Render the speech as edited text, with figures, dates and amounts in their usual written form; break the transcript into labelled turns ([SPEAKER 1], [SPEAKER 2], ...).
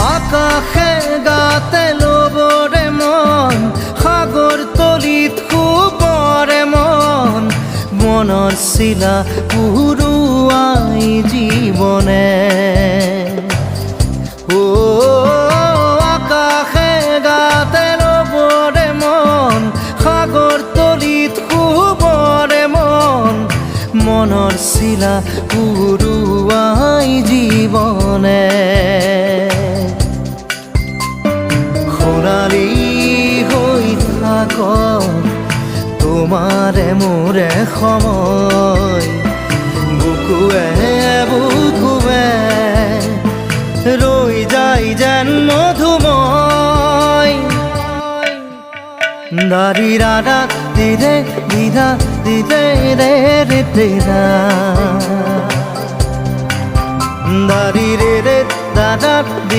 [SPEAKER 1] আকাশে গাতে ল'বৰে মন সাগৰ তলিত শুবৰে মন মনৰ চিলা উৰুৱাই জীৱনে আকাশে গাতে ল'বৰে মন সাগৰ তলিত শুবৰে মন মনৰ চিলা উৰুৱাই জীৱনে সোণালী হৈ থাকক তোমাৰে মোৰে সময় বুকুৱে বুকুৱে ৰৈ যায় যেন মধুময় দাৰি ৰাধা দিদে দিদা দিদে ৰে ৰে দিদা দাৰি ৰে ৰে দাদা